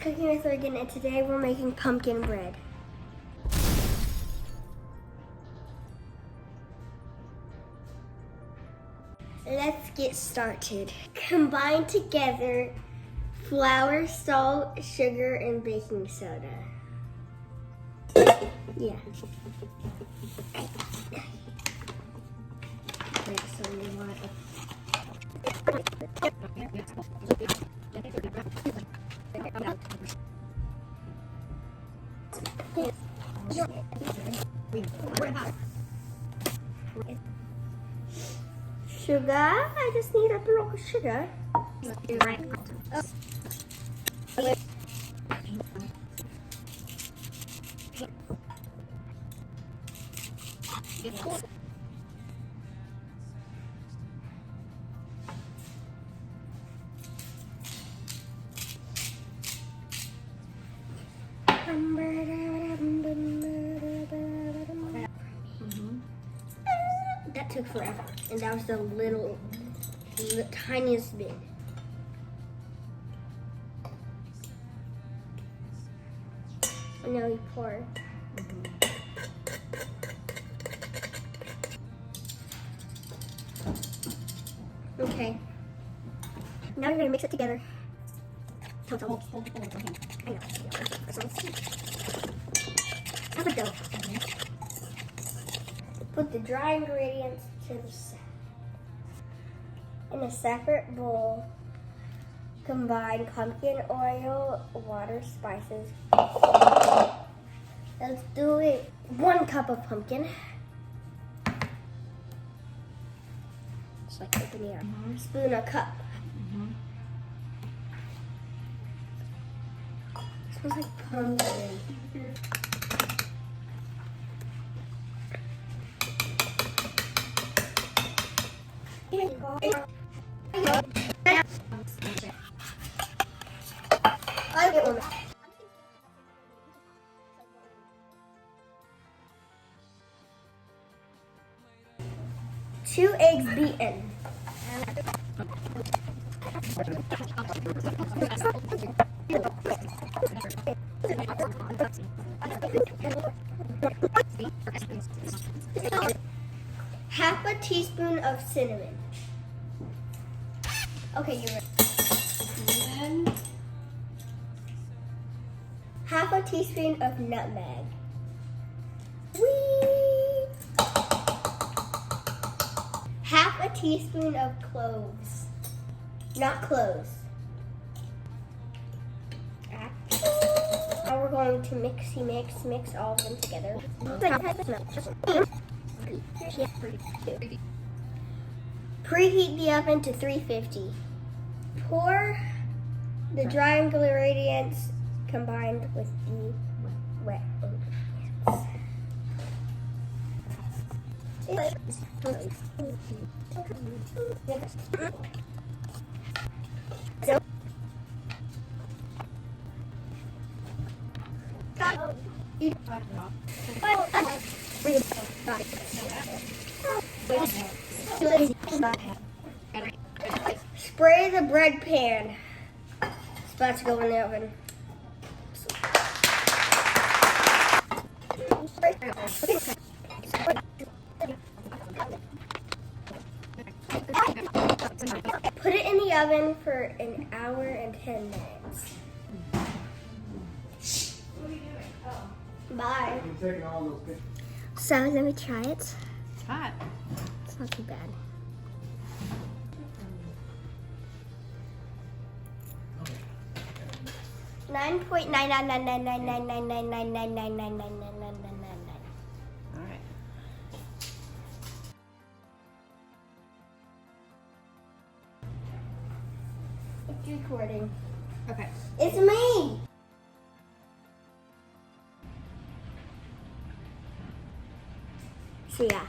Cooking with Reegan, and today we're making pumpkin bread. Let's get started. Combine together flour, salt, sugar, and baking soda. Yeah. So you want sugar. I just need a block of sugar. That took forever, and that was the tiniest bit. And now we pour. Okay. Now you're gonna mix it together. Have a dough. Put the dry ingredients to the side. In a separate bowl, combine pumpkin oil, water, spices. Let's do it. 1 cup of pumpkin. Just like opening up. Spoon a cup. Smells like pumpkin. I'll get one. 2 eggs beaten. Half a teaspoon of cinnamon. Okay, you're ready. And half a teaspoon of nutmeg. Whee! Half a teaspoon of cloves. Not cloves. Now we're going to mix all of them together. Preheat the oven to 350. Pour the dry ingredients combined with the wet Spray the bread pan. It's about to go in the oven. Put it in the oven for an hour and 10 minutes. Bye. So let me try it. It's hot. It's not too bad. Nine point nine nine nine nine nine nine nine nine nine nine nine nine nine nine. All right. It's recording. Okay. It's me. See ya.